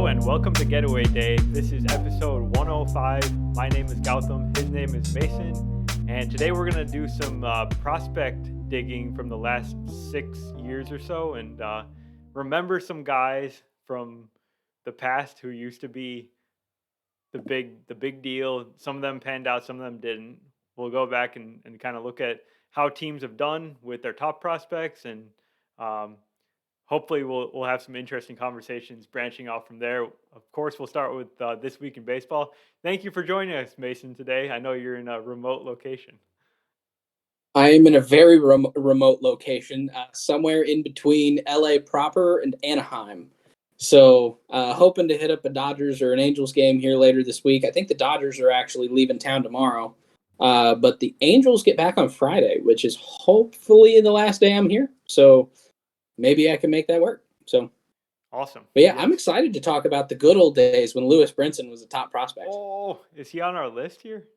and welcome to Getaway Day. This is episode 105. My name is Gautam, his name is Mason, and today we're going to do some prospect digging from the last 6 years or so and remember some guys from the past who used to be the big deal. Some of them panned out, some of them didn't. We'll go back and kind of look at how teams have done with their top prospects and um, hopefully we'll have some interesting conversations branching off from there. Of course, we'll start with This Week in Baseball. Thank you for joining us, Mason, today. I know you're in a remote location. I am in a very remote location, somewhere in between LA proper and Anaheim. So, hoping to hit up a Dodgers or an Angels game here later this week. I think the Dodgers are actually leaving town tomorrow, but the Angels get back on Friday, which is hopefully the last day I'm here. So, maybe I can make that work. So, Awesome. but yeah, Yes. I'm excited to talk about the good old days when Lewis Brinson was a top prospect. Oh, is he on our list here?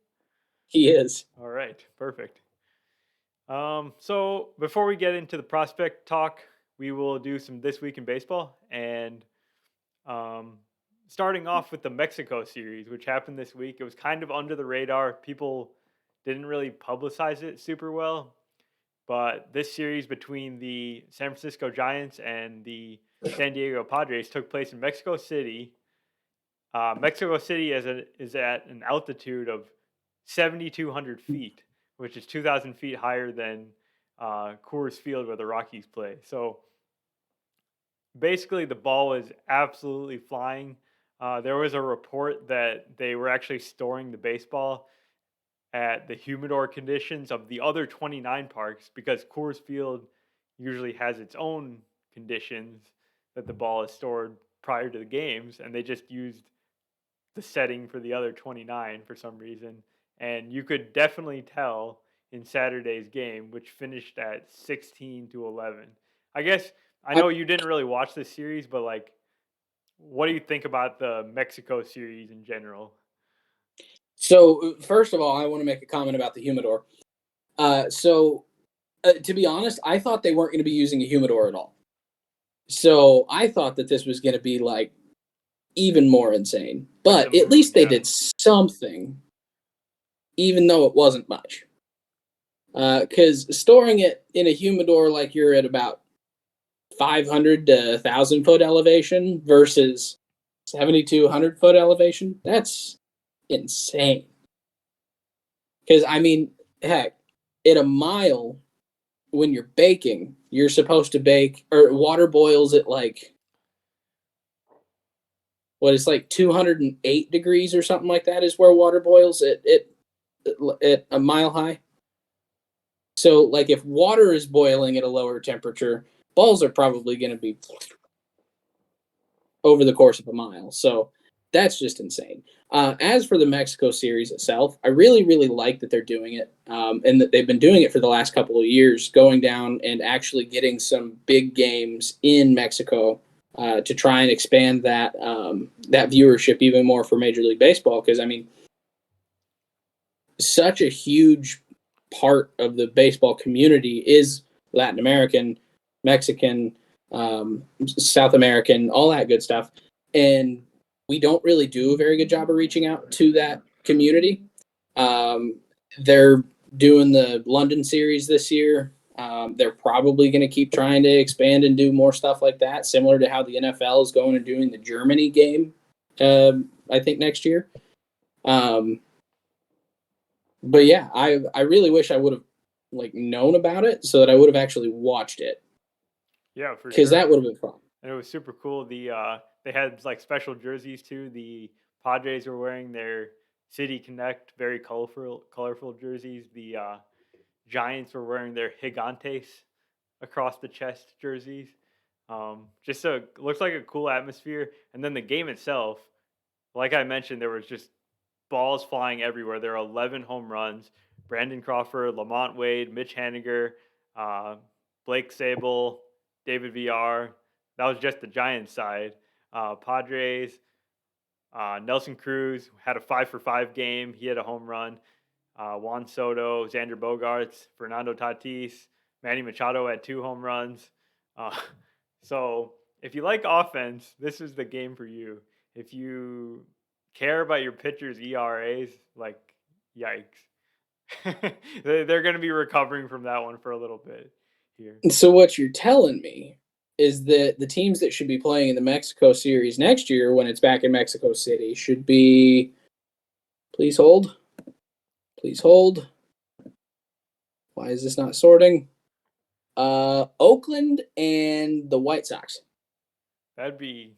He is. All right, perfect. So before we get into the prospect talk, we will do some This Week in Baseball. And um, starting off with the Mexico series, which happened this week, it was kind of under the radar. People didn't really publicize it super well. But this series between the San Francisco Giants and the San Diego Padres took place in Mexico City. Mexico City is at an altitude of 7,200 feet, which is 2,000 feet higher than Coors Field where the Rockies play. So basically, the ball is absolutely flying. There was a report that they were actually storing the baseball at the humidor conditions of the other 29 parks because Coors Field usually has its own conditions that the ball is stored prior to the games, and they just used the setting for the other 29 for some reason. And you could definitely tell in Saturday's game, which finished at 16-11. I guess I know you didn't really watch this series, but like, what do you think about the Mexico series in general? So, first of all, I want to make a comment about the humidor. To be honest, I thought they weren't going to be using a humidor at all. So I thought that this was going to be like even more insane. But Like the at moon, least they yeah. did something, even though it wasn't much. Because storing it in a humidor like you're at about 500 to 1,000 foot elevation versus 7,200 foot elevation, that's insane. Because, I mean, heck, at a mile, when you're baking, you're supposed to bake, or water boils at like, what is like 208 degrees or something like that is where water boils at a mile high. So, like, if water is boiling at a lower temperature, balls are probably going to be over the course of a mile. So, that's just insane. As for the Mexico series itself, I really, really like that they're doing it, and that they've been doing it for the last couple of years, going down and actually getting some big games in Mexico to try and expand that viewership even more for Major League Baseball. Because I mean, such a huge part of the baseball community is Latin American, Mexican, South American, all that good stuff, and we don't really do a very good job of reaching out to that community. They're doing the London series this year. They're probably going to keep trying to expand and do more stuff like that, similar to how the NFL is going and doing the Germany game, I think next year. But yeah, I really wish I would have like known about it so that I would have actually watched it, Yeah, for because sure. that would have been fun. And it was super cool. They had like special jerseys too. The Padres were wearing their City Connect, very colorful jerseys. The Giants were wearing their Gigantes across the chest jerseys. Just a looks like a cool atmosphere. And then the game itself, like I mentioned, there was just balls flying everywhere. There are 11 home runs. Brandon Crawford, Lamont Wade, Mitch Haniger, uh, Blake Sable, David VR. That was just the Giants side. Padres, Nelson Cruz had a 5-for-5 game. He had a home run. Juan Soto, Xander Bogaerts, Fernando Tatis, Manny Machado had 2 home runs. Uh, so if you like offense, this is the game for you. if you care about your pitchers' ERAs, like, yikes. They're going to be recovering from that one for a little bit here. So what you're telling me is that the teams that should be playing in the Mexico series next year when it's back in Mexico City should be, please hold. Please hold. Why is this not sorting? Oakland and the White Sox. That'd be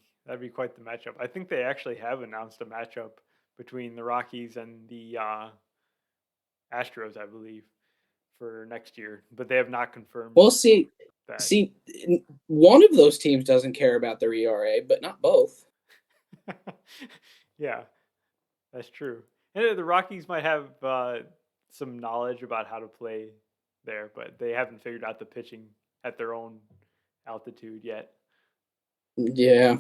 quite the matchup. I think they actually have announced a matchup between the Rockies and the Astros, I believe, for next year, but they have not confirmed We'll see. that. See, one of those teams doesn't care about their ERA, but not both. Yeah, that's true. And the Rockies might have some knowledge about how to play there, but they haven't figured out the pitching at their own altitude yet. Yeah.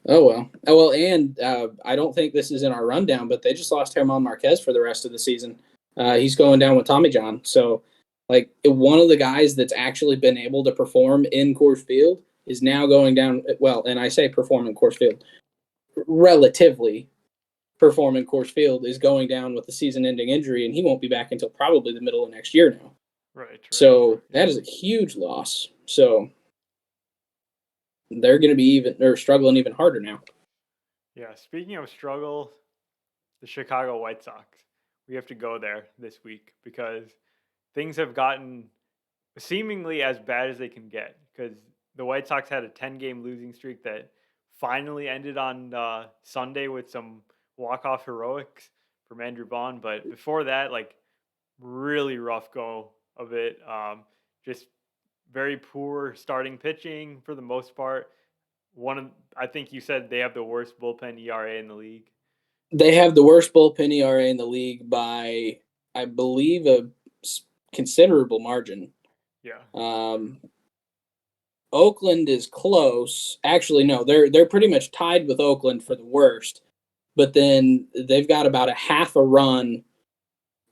Oh well, and I don't think this is in our rundown, but they just lost German Marquez for the rest of the season. He's going down with Tommy John. So, like, one of the guys that's actually been able to perform in Coors Field is now going down. Well, and I say perform in Coors Field, relatively perform in Coors Field is going down with a season-ending injury, and he won't be back until probably the middle of next year now. Right. So that is a huge loss. So they're going to be struggling even harder now. Yeah. Speaking of struggle, the Chicago White Sox. We have to go there this week because things have gotten seemingly as bad as they can get. Because the White Sox had a 10-game losing streak that finally ended on Sunday with some walk-off heroics from Andrew Vaughn. But before that, like, really rough go of it. Just very poor starting pitching for the most part. I think you said they have the worst bullpen ERA in the league. They have the worst bullpen ERA in the league by, I believe, a considerable margin. Yeah. Oakland is close. Actually, no, they're pretty much tied with Oakland for the worst. But then they've got about a half a run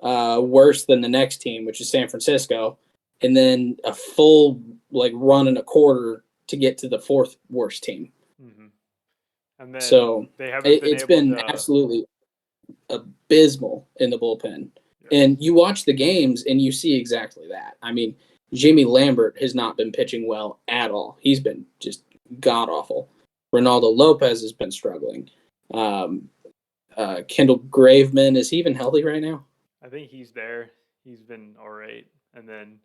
worse than the next team, which is San Francisco, and then a full run and a quarter to get to the fourth worst team. Mm-hmm. And then so they haven't it's been absolutely abysmal in the bullpen. Yeah. And you watch the games and you see exactly that. I mean, Jimmy Lambert has not been pitching well at all. He's been just god awful. Ronaldo Lopez has been struggling. Kendall Graveman, is he even healthy right now? I think he's there. He's been all right. And then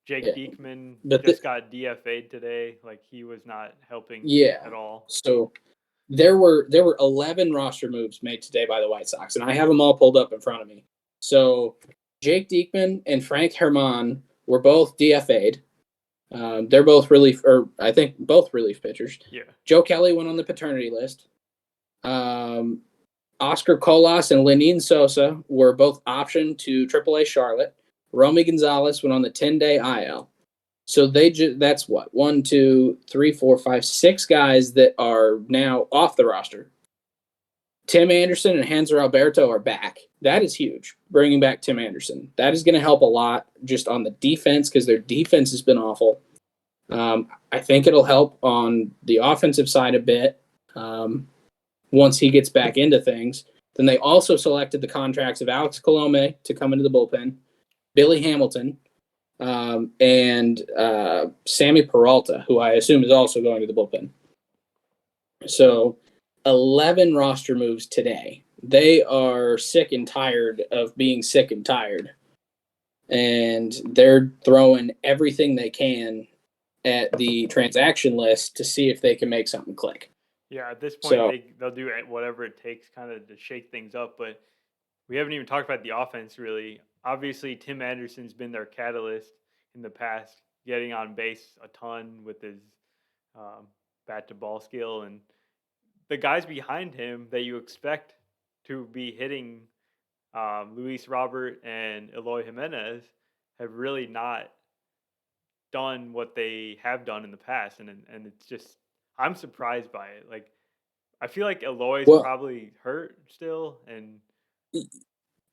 Jake Diekman just got DFA'd today. Like, he was not helping at all. So there were 11 roster moves made today by the White Sox, and I have them all pulled up in front of me. So Jake Diekman and Frank Herman were both DFA'd. They're both relief, or I think both relief pitchers. Yeah. Joe Kelly went on the paternity list. Oscar Colas and Lenin Sosa were both optioned to AAA Charlotte. Romy Gonzalez went on the 10-day IL. So that's what? 1, 2, 3, 4, 5, 6 guys that are now off the roster. Tim Anderson and Hanser Alberto are back. That is huge, bringing back Tim Anderson. That is going to help a lot just on the defense because their defense has been awful. I think it'll help on the offensive side a bit once he gets back into things. Then they also selected the contracts of Alex Colome to come into the bullpen, Billy Hamilton, and Sammy Peralta, who I assume is also going to the bullpen. So 11 roster moves today. They are sick and tired of being sick and tired. And they're throwing everything they can at the transaction list to see if they can make something click. Yeah, at this point, they'll do whatever it takes kind of to shake things up. But we haven't even talked about the offense, really. Obviously, Tim Anderson's been their catalyst in the past, getting on base a ton with his bat-to-ball skill. And the guys behind him that you expect to be hitting Luis Robert and Eloy Jimenez have really not done what they have done in the past. And it's just, I'm surprised by it. Like, I feel like Eloy's probably hurt still. And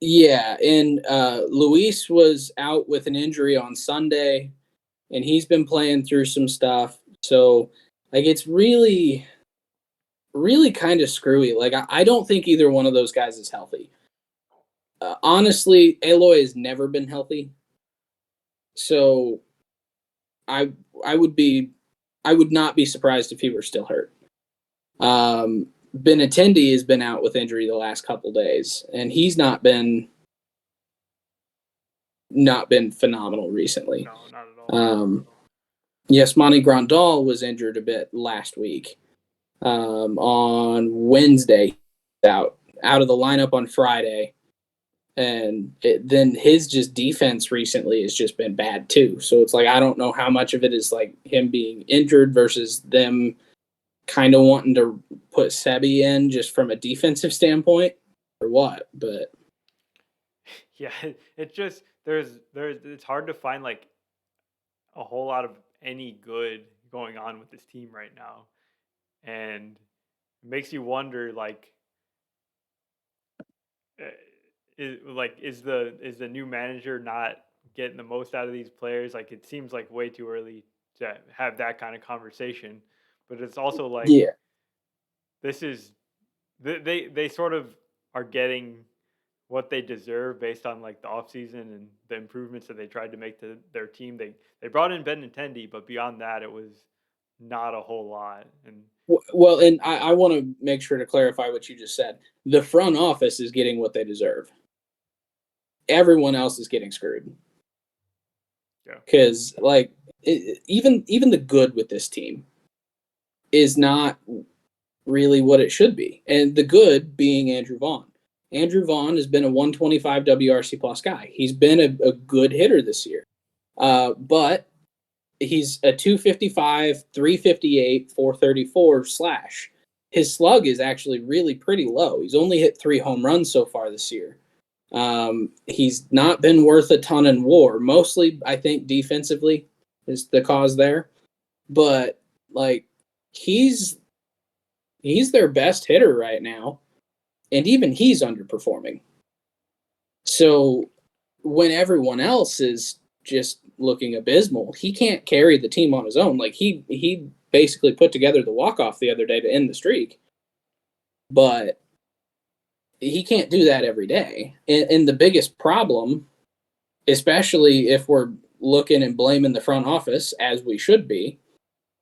yeah, and Luis was out with an injury on Sunday, and he's been playing through some stuff. So, like, it's really really kind of screwy. Like, I don't think either one of those guys is healthy. Honestly, Aloy has never been healthy. So I I would not be surprised if he were still hurt. Benintendi has been out with injury the last couple days, and he's not been phenomenal recently. No, not at all. Yes, Monty Grandal was injured a bit last week. On Wednesday, out of the lineup on Friday, and then his just defense recently has just been bad too. So it's like I don't know how much of it is like him being injured versus them kind of wanting to put Sebi in just from a defensive standpoint or what. But yeah, it's just there's it's hard to find like a whole lot of any good going on with this team right now, and it makes you wonder like uh, is the new manager not getting the most out of these players? Like it seems like way too early to have that kind of conversation, but it's also like yeah, this is they sort of are getting what they deserve based on like the offseason and the improvements that they tried to make to their team. They brought in Benintendi, but beyond that, it was not a whole lot. And well, and I want to make sure to clarify what you just said. The front office is getting what they deserve. Everyone else is getting screwed. yeah, Because like even the good with this team is not really what it should be, and the good being Andrew Vaughn. Andrew Vaughn has been a 125 WRC plus guy. He's been a good hitter this year, but he's a 255, 358, 434 slash. His slug is actually really pretty low. He's only hit 3 home runs so far this year. He's not been worth a ton in WAR. Mostly, I think defensively is the cause there. But like he's their best hitter right now, and even he's underperforming. So when everyone else is just looking abysmal, he can't carry the team on his own. Like he basically put together the walk-off the other day to end the streak. But he can't do that every day. And the biggest problem, especially if we're looking and blaming the front office, as we should be,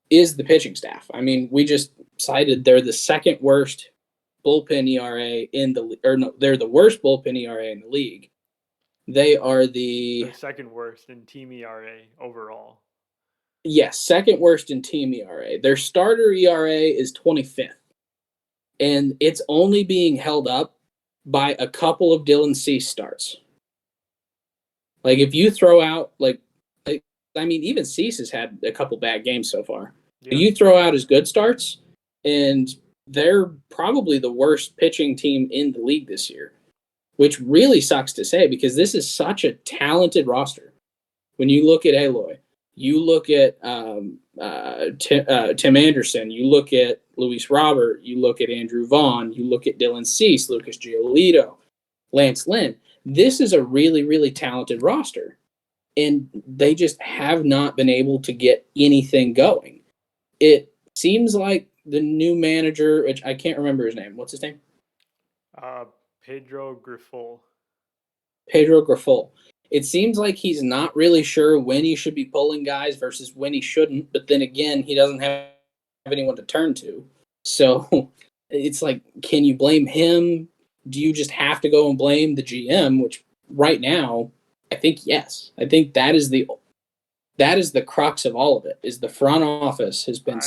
is the pitching staff. I mean, we just cited they're the second worst bullpen ERA in the or no, they're the worst bullpen ERA in the league. They are they're the second worst in team ERA overall. second worst in team ERA. Their starter ERA is 25th. And it's only being held up by a couple of Dylan Cease starts. Like if you throw out I mean, even Cease has had a couple bad games so far. Yeah. You throw out his good starts, and they're probably the worst pitching team in the league this year, which really sucks to say because this is such a talented roster. When you look at Aloy, you look at Tim Anderson, you look at Luis Robert, you look at Andrew Vaughn, you look at Dylan Cease, Lucas Giolito, Lance Lynn. This is a really, really talented roster. And they just have not been able to get anything going. It seems like the new manager, which I can't remember his name. What's his name? Pedro Grifol. Pedro Grifol. It seems like he's not really sure when he should be pulling guys versus when he shouldn't. But then again, he doesn't have anyone to turn to. So it's like, can you blame him? Do you just have to go and blame the GM, which right now, I think yes. I think that is the crux of all of it. Is the front office has done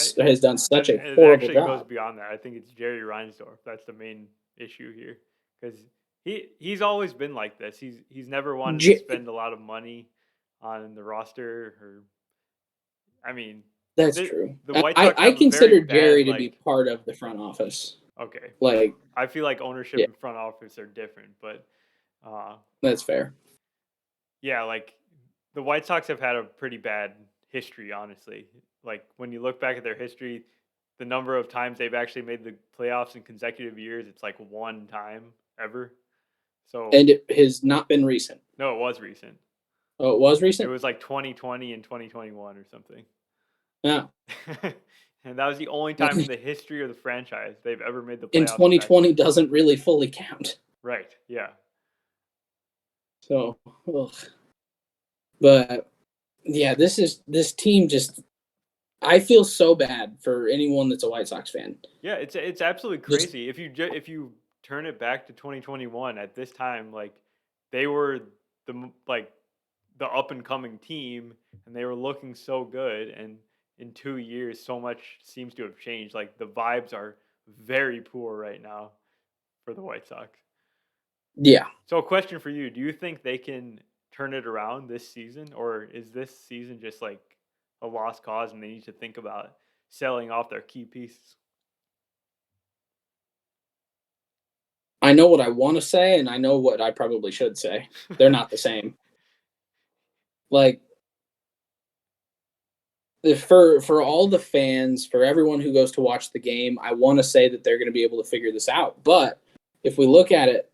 such a horrible it actually job. goes beyond that. I think it's Jerry Reinsdorf. That's the main issue here because he's always been like this. He's never wanted to spend a lot of money on the roster. Or I mean, that's true. The White Sox I consider Jerry to be part of the front office. Okay, like I feel like ownership and front office are different, but that's fair. Yeah, like the White Sox have had a pretty bad history, honestly. Like when you look back at their history, the number of times they've actually made the playoffs in consecutive years, it's like one time ever. So and it has not been recent. No, it was recent. Oh, it was recent? It was like 2020 and 2021 or something. Yeah. And that was the only time in the history of the franchise they've ever made the In playoffs back. 2020 doesn't really fully count. Right. Yeah. So, ugh. But yeah, this team just. I feel so bad for anyone that's a White Sox fan. Yeah, it's absolutely Just crazy. If you turn it back to 2021 at this time, like they were like the up and coming team, and they were looking so good. And in 2 years, so much seems to have changed. Like the vibes are very poor right now for the White Sox. yeah, So, a question for you: do you think they can turn it around this season, or is this season just like a lost cause, and they need to think about selling off their key pieces? I know what I want to say, and I know what I probably should say. They're not the same. Like for all the fans, for everyone who goes to watch the game, I want to say that they're going to be able to figure this out. But if we look at it,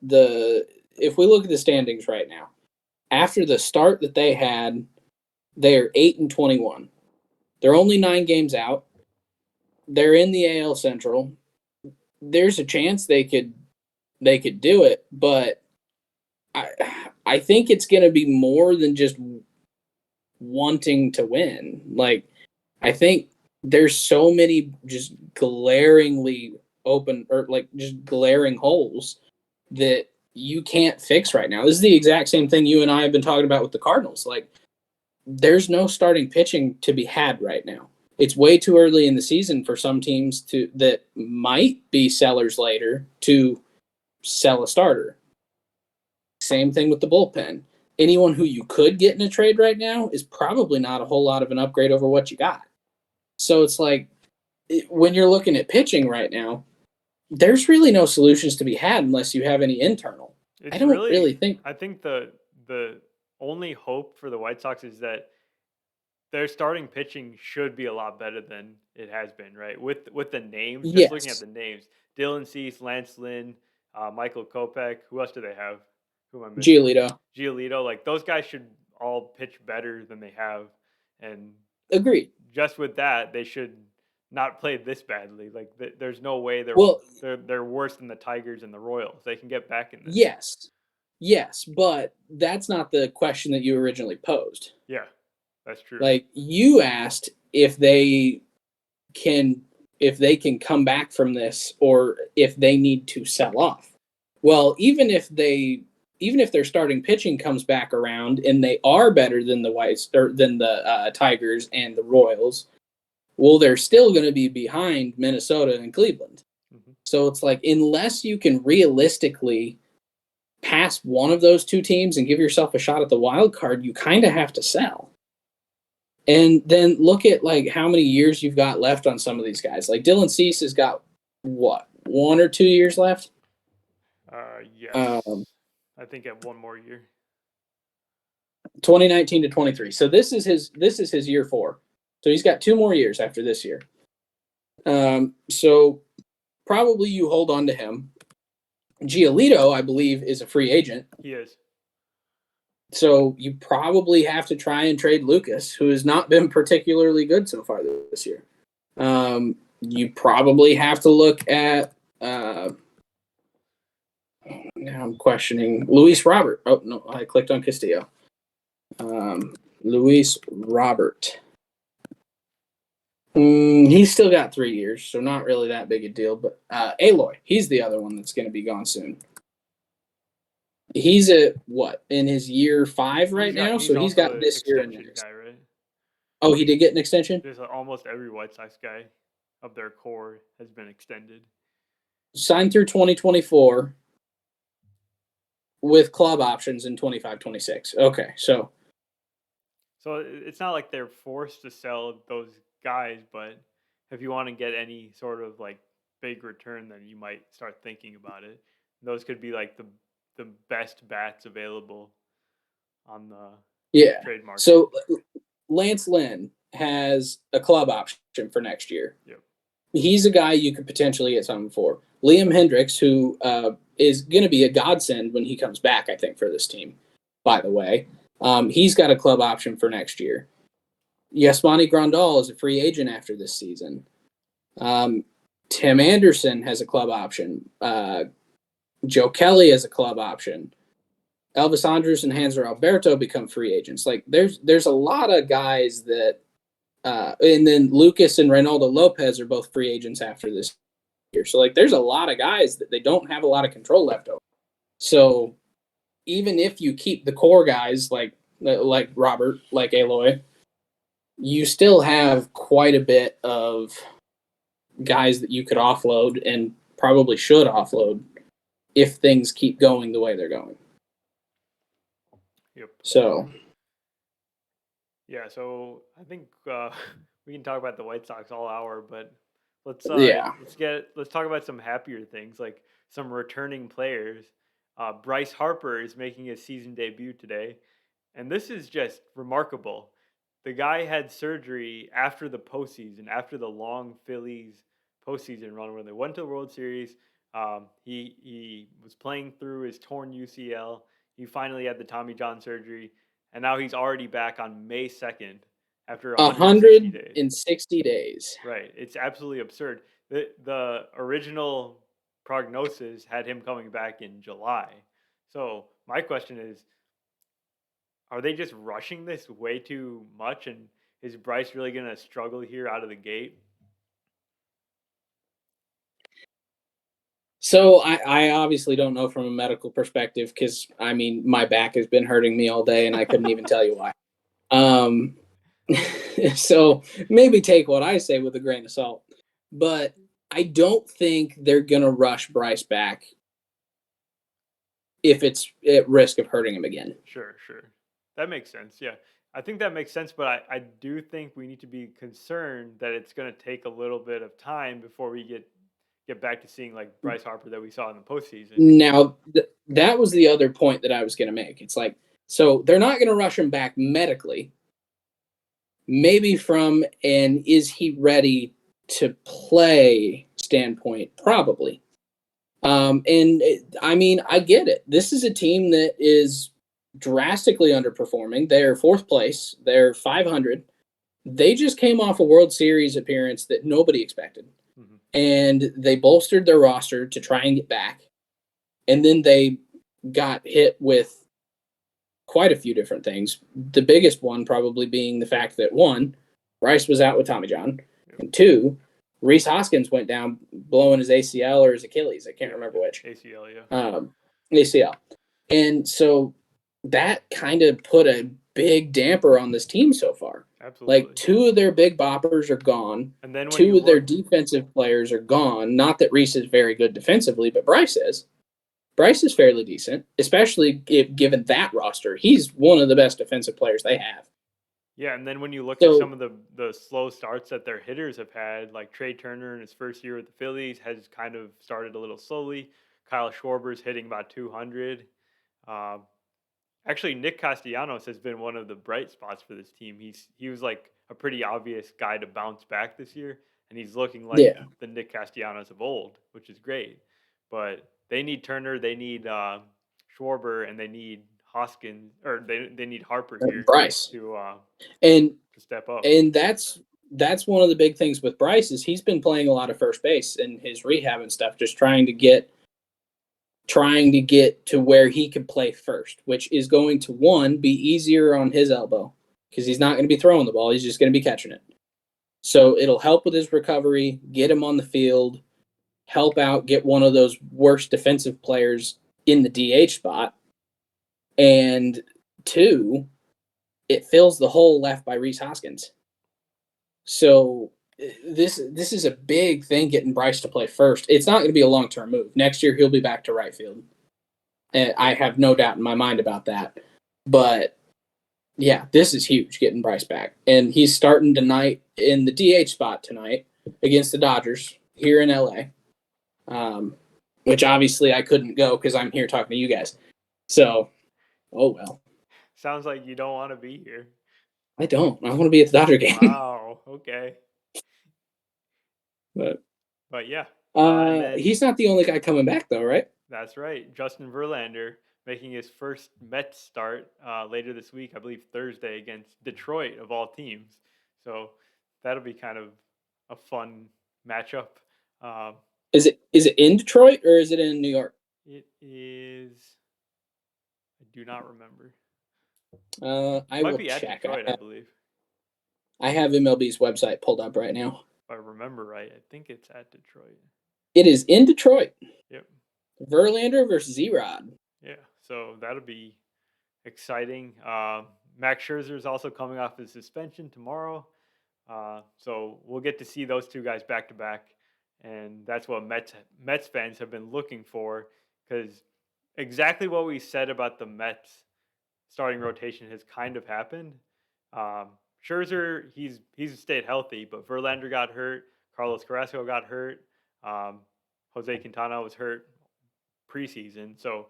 if we look at the standings right now, after the start that they had, they're 8-21. They're only 9 games out. They're in the AL Central. There's a chance they could do it, but I think it's going to be more than just wanting to win. Like I think there's so many just glaringly open or like just glaring holes that you can't fix right now. This is the exact same thing you and I have been talking about with the Cardinals. Like there's no starting pitching to be had right now. It's way too early in the season for some teams that might be sellers later to sell a starter. Same thing with the bullpen. Anyone who you could get in a trade right now is probably not a whole lot of an upgrade over what you got. So it's like when you're looking at pitching right now, there's really no solutions to be had unless you have any internal. I don't really think. I think the only hope for the White Sox is that their starting pitching should be a lot better than it has been, right? With the names, just looking at Yes. the names, Dylan Cease, Lance Lynn, Michael Kopech. Who else do they have? Who am I missing? Giolito. Giolito. Like those guys should all pitch better than they have, and Agreed. just with that, they should not play this badly. Like there's no way Well, they're worse than the Tigers and the Royals. They can get back in this. yes, but that's not the question that you originally posed. Yeah, that's true. Like you asked if they can come back from this or if they need to sell off. Well, even if their starting pitching comes back around and they are better than the Tigers and the Royals, well, they're still going to be behind Minnesota and Cleveland. Mm-hmm. So it's like unless you can realistically pass one of those two teams and give yourself a shot at the wild card, you kind of have to sell. And then look at like how many years you've got left on some of these guys. Like Dylan Cease has got what, 1 or 2 years left? Yes. I think at one more year. 2019 to 23. So this is his year 4. So he's got 2 more years after this year. So probably you hold on to him. Giolito, I believe, is a free agent. He is. So you probably have to try and trade Lucas, who has not been particularly good so far this year. You probably have to look at now I'm questioning Luis Robert. Oh, no, I clicked on Castillo. Luis Robert. He's still got 3 years, so not really that big a deal. But Aloy, he's the other one that's going to be gone soon. He's in his year 5 right now? So he's got this year and next. Guy, right? Oh, he did get an extension? There's almost every White Sox guy of their core has been extended. Signed through 2024 with club options in 25-26. Okay, so it's not like they're forced to sell those guys, but if you want to get any sort of like big return, then you might start thinking about it. Those could be like the best bats available on the trade market. So Lance Lynn has a club option for next year. Yep. He's a guy you could potentially get something for. Liam Hendricks, who is going to be a godsend when he comes back, I think, for this team, by the way. He's got a club option for next year. Yasmani Grandal is a free agent after this season. Tim Anderson has a club option. Joe Kelly has a club option. Elvis Andrus and Hanser Alberto become free agents. Like there's a lot of guys that, and then Lucas and Reynaldo Lopez are both free agents after this year. So like there's a lot of guys that they don't have a lot of control left over. So even if you keep the core guys like Robert, like Eloy, you still have quite a bit of guys that you could offload and probably should offload if things keep going the way they're going. Yep. So Yeah, so I think we can talk about the White Sox all hour, but let's yeah, let's talk about some happier things like some returning players. Bryce Harper is making his season debut today, and this is just remarkable. The guy had surgery after the postseason, after the long Phillies postseason run when they went to the World Series. He was playing through his torn UCL. He finally had the Tommy John surgery, and now he's already back on May 2nd after 160 days. 160 days. Right. It's absolutely absurd. The original prognosis had him coming back in July. So my question is, are they just rushing this way too much? And is Bryce really going to struggle here out of the gate? So I obviously don't know from a medical perspective because I mean my back has been hurting me all day and I couldn't even tell you why. Um, so maybe take what I say with a grain of salt, but I don't think they're gonna rush Bryce back if it's at risk of hurting him again. Sure, sure. That makes sense. Yeah. I think that makes sense, but I do think we need to be concerned that it's going to take a little bit of time before we get back to seeing like Bryce Harper that we saw in the postseason. Now that was the other point that I was gonna make. It's like so they're not gonna rush him back medically. Maybe from an is he ready to play standpoint, probably. I mean, I get it. This is a team that is drastically underperforming. They're fourth place. They're 500. They just came off a World Series appearance that nobody expected, Hmm. and they bolstered their roster to try and get back. And then they got hit with quite a few different things. The biggest one probably being the fact that one, Bryce was out with Tommy John, and two, Rhys Hoskins went down blowing his ACL or his Achilles. I can't remember which. ACL, yeah. ACL. And so that kind of put a big damper on this team so far. Absolutely. Like two of their big boppers are gone. And then when two you of their look, defensive players are gone. Not that Rhys is very good defensively, but Bryce is. Bryce is fairly decent, especially given that roster. He's one of the best defensive players they have. yeah, and then when you look at So some of the slow starts that their hitters have had, like Trey Turner in his first year with the Phillies has kind of started a little slowly. Kyle Schwarber's hitting about 200. Um, Actually, Nick Castellanos has been one of the bright spots for this team. He was like a pretty obvious guy to bounce back this year, and he's looking like yeah, the Nick Castellanos of old, which is great. But they need Turner, they need Schwarber, and they need Hoskins, or they need Harper here Bryce, to uh, and to step up. and that's one of the big things with Bryce is he's been playing a lot of first base in his rehab and stuff, just trying to get to where he can play first, which is going to one be easier on his elbow because he's not going to be throwing the ball; he's just going to be catching it. So it'll help with his recovery, get him on the field, help out, get one of those worst defensive players in the DH spot, and two, it fills the hole left by Rhys Hoskins. So this is a big thing getting Bryce to play first. It's not going to be a long term move. Next year he'll be back to right field. And I have no doubt in my mind about that. But yeah, this is huge getting Bryce back. And he's starting tonight in the DH spot tonight against the Dodgers here in LA. Which obviously I couldn't go because I'm here talking to you guys. So, oh well. Sounds like you don't want to be here. I don't. I want to be at the Dodger game. Wow. Okay. But yeah. And then he's not the only guy coming back though, right? that's right. Justin Verlander making his first Mets start later this week, I believe Thursday against Detroit of all teams. So that'll be kind of a fun matchup. Um, Is it in Detroit or is it in New York? it is. I do not remember. It I might will be at check. Detroit, I believe. I have MLB's website pulled up right now. If I remember right, I think it's at Detroit. It is in Detroit. Yep. Verlander versus Z-Rod. Yeah. So that'll be exciting. Max Scherzer is also coming off his suspension tomorrow. So we'll get to see those two guys back to back, and that's what Mets fans have been looking for, because exactly what we said about the Mets starting rotation has kind of happened. Um, Scherzer, he's stayed healthy, but Verlander got hurt. Carlos Carrasco got hurt. Um, Jose Quintana was hurt preseason, so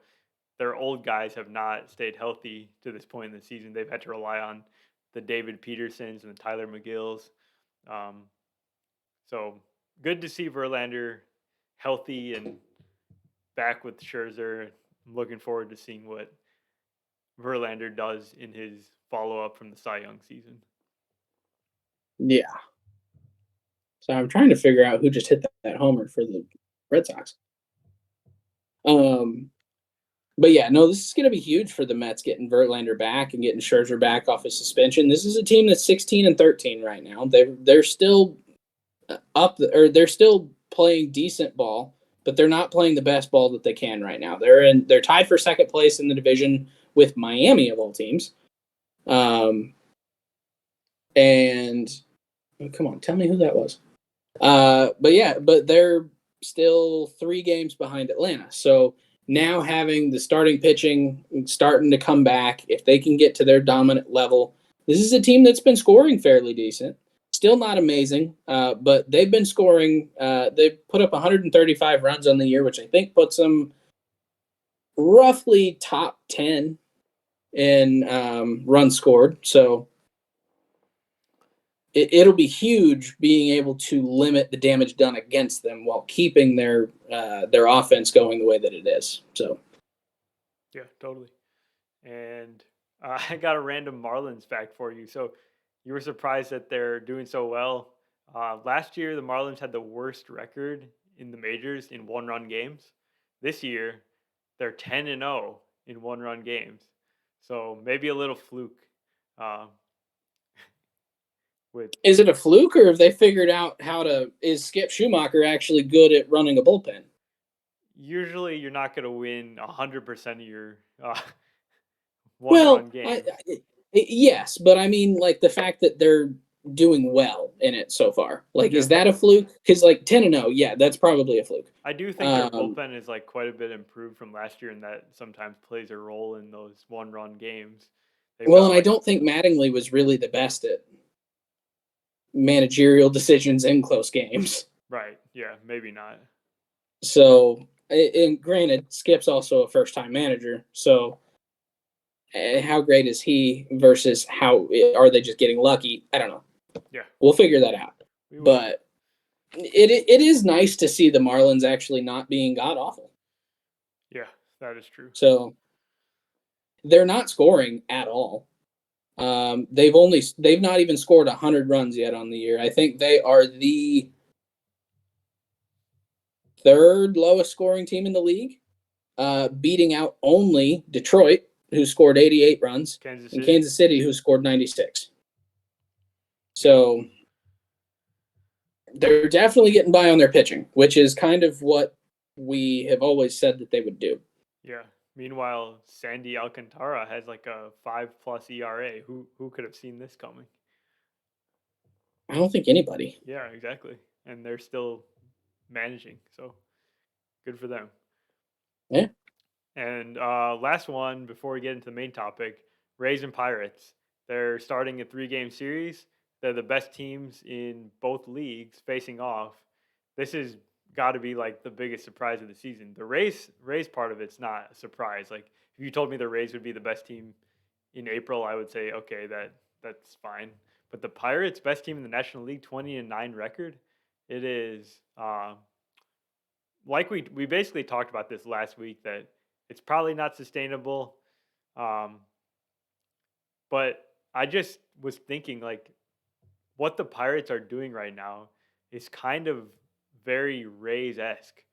their old guys have not stayed healthy to this point in the season. They've had to rely on the David Petersons and the Tyler McGills. Um, so good to see Verlander healthy and back with Scherzer. I'm looking forward to seeing what Verlander does in his follow up from the Cy Young season. Yeah. So I'm trying to figure out who just hit that homer for the Red Sox. But yeah, no, this is going to be huge for the Mets getting Verlander back and getting Scherzer back off his suspension. This is a team that's 16-13 right now. They're still they're still playing decent ball, but they're not playing the best ball that they can right now. They're tied for second place in the division with Miami of all teams. And come on, tell me who that was. But they're still 3 games behind Atlanta. So now having the starting pitching starting to come back, if they can get to their dominant level, this is a team that's been scoring fairly decent. Still not amazing, but they've been scoring. They've put up 135 runs on the year, which I think puts them roughly top 10 in runs scored. So it'll be huge being able to limit the damage done against them while keeping their offense going the way that it is. So Yeah, totally. And I got a random Marlins fact for you. So you were surprised that they're doing so well. Last year, the Marlins had the worst record in the majors in one-run games. This year, they're 10-0 in one-run games. So maybe a little fluke. Uh, with is it a fluke, or have they figured out how to? Is Skip Schumacher actually good at running a bullpen? Usually, you're not going to win 100% of your Well, one-run games. yes, but I mean, like the fact that they're doing well in it so far. Like, Yeah. is that a fluke? Because like 10-0, yeah, that's probably a fluke. I do think their bullpen is like quite a bit improved from last year, and that sometimes plays a role in those one-run games. Well, and I don't think Mattingly was really the best at managerial decisions in close games. Right. Yeah. Maybe not. So, and granted, Skip's also a first-time manager. So, how great is he versus how are they just getting lucky? I don't know. Yeah. We'll figure that out. But it is nice to see the Marlins actually not being god awful. Yeah, that is true. So they're not scoring at all. They've not even scored 100 runs yet on the year. I think they are the 3rd lowest scoring team in the league, beating out only Detroit, who scored 88 runs, and Kansas City, who scored 96. So they're definitely getting by on their pitching, which is kind of what we have always said that they would do. Yeah. Meanwhile, Sandy Alcantara has like a 5+ ERA. Who could have seen this coming? I don't think anybody. Yeah, exactly. And they're still managing. So good for them. Yeah. And last one before we get into the main topic, Rays and Pirates. They're starting a 3-game series. They're the best teams in both leagues facing off. This has got to be like the biggest surprise of the season. The Rays part of it's not a surprise. Like if you told me the Rays would be the best team in April, I would say okay, that's fine. But the Pirates, best team in the National League, 20-9 record. It is like we basically talked about this last week that it's probably not sustainable. But I just was thinking like what the Pirates are doing right now is kind of very Rays-esque.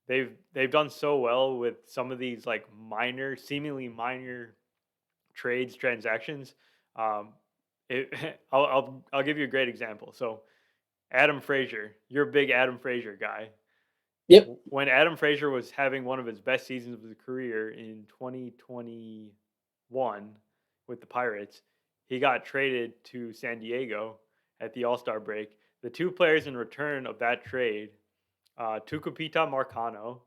They've done so well with some of these like seemingly minor trades, transactions. Um, I'll give you a great example. So Adam Frazier, you're a big Adam Frazier guy. Yep. When Adam Frazier was having one of his best seasons of his career in 2021 with the Pirates, he got traded to San Diego at the All-Star break. The two players in return of that trade, Tucupita Marcano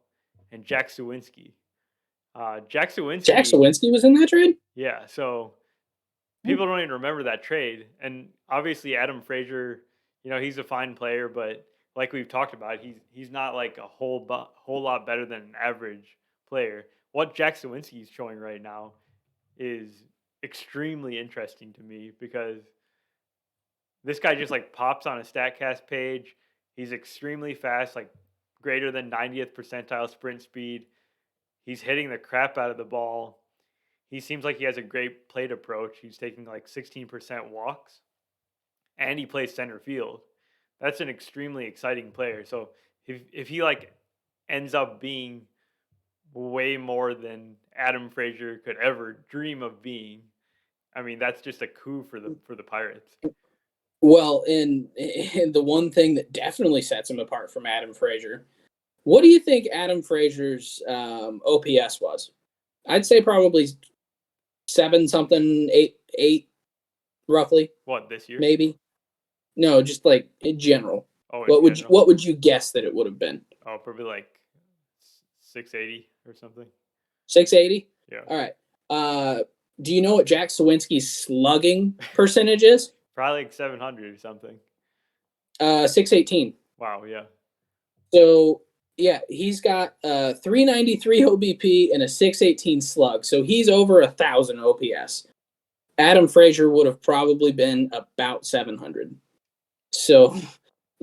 and Jack Suwinski. Jack Jack Suwinski, Sawinski was in that trade? yeah, so people don't even remember that trade. And obviously, Adam Frazier, he's a fine player, but like we've talked about, he's not like a whole lot better than an average player. What Jack Sawinski is showing right now is extremely interesting to me because this guy just like pops on a Statcast page. He's extremely fast, like greater than 90th percentile sprint speed. He's hitting the crap out of the ball. He seems like he has a great plate approach. He's taking like 16% walks, and he plays center field. That's an extremely exciting player. So if he like ends up being way more than Adam Frazier could ever dream of being, I mean that's just a coup for the Pirates. Well, and the one thing that definitely sets him apart from Adam Frazier, what do you think Adam Frazier's OPS was? I'd say probably 7 something, 8 roughly. What, this year? Maybe. No, just like in general. Oh, what would you guess that it would have been? Oh, probably like 680 or something. 680? Yeah. All right. Do you know what Jack Sawinski's slugging percentage is? Probably like 700 or something. 618. Wow, yeah. So, yeah, he's got 393 OBP and a 618 slug. So he's over 1,000 OPS. Adam Frazier would have probably been about 700. So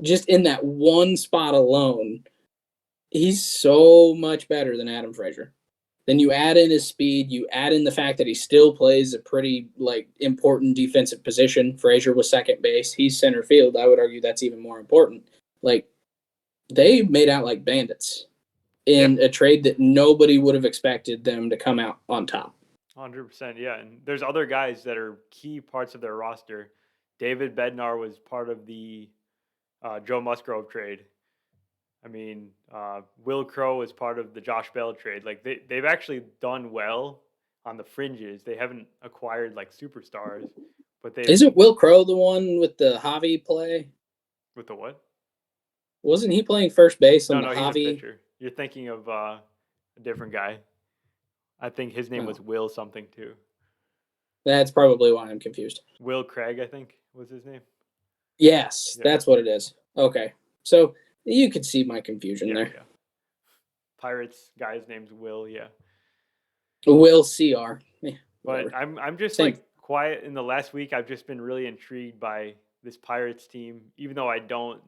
just in that one spot alone, he's so much better than Adam Frazier. Then you add in his speed, you add in the fact that he still plays a pretty like important defensive position. Frazier was second base, he's center field. I would argue that's even more important. Like they made out like bandits in a trade that nobody would have expected them to come out on top. 100%, yeah. And there's other guys that are key parts of their roster. David Bednar was part of the Joe Musgrove trade. I mean, Will Crow is part of the Josh Bell trade. Like they've actually done well on the fringes. They haven't acquired like superstars, but they isn't Will Crow the one with the Javi play? With the what? Wasn't he playing first base on the Javi? He's a pitcher. You're thinking of a different guy. I think his name was Will something too. That's probably why I'm confused. Will Craig, I think, was his name. Yes, that's what it is. Okay. So you could see my confusion there. Yeah. Pirates guy's name's Will, yeah. Will CR. Yeah, but I'm just like quiet in the last week. I've just been really intrigued by this Pirates team, even though I don't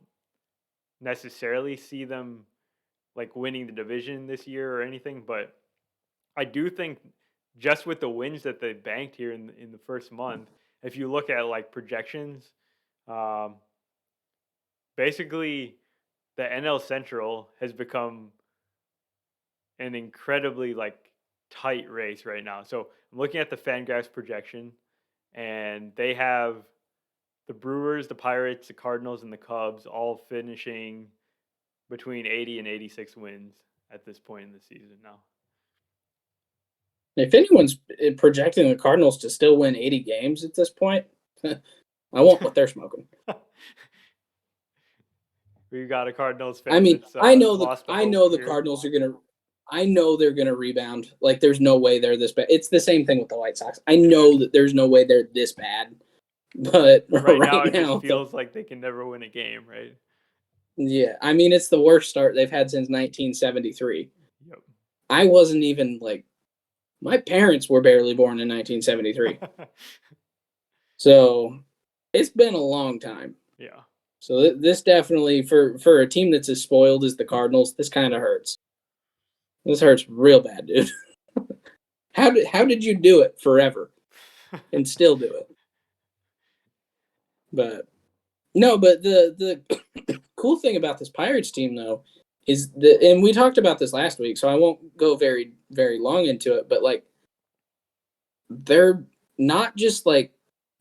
necessarily see them like winning the division this year or anything, but I do think just with the wins that they banked here in the first month, if you look at like projections, basically the NL Central has become an incredibly like tight race right now. So I'm looking at the Fangraphs projection, and they have the Brewers, the Pirates, the Cardinals, and the Cubs all finishing between 80 and 86 wins at this point in the season now. If anyone's projecting the Cardinals to still win 80 games at this point, I want what they're smoking. We got a Cardinals fan. I mean, I know the Cardinals are gonna. I know they're gonna rebound. Like, there's no way they're this bad. It's the same thing with the White Sox. I know that there's no way they're this bad, but right now it just feels like they can never win a game, right? Yeah, I mean, it's the worst start they've had since 1973. Yep. I wasn't even like. My parents were barely born in 1973. So it's been a long time. Yeah. So this definitely, for a team that's as spoiled as the Cardinals, this kind of hurts. This hurts real bad, dude. How did you do it forever and still do it? But the cool thing about this Pirates team, though, is that, and we talked about this last week, so I won't go very, very long into it, but like they're not just like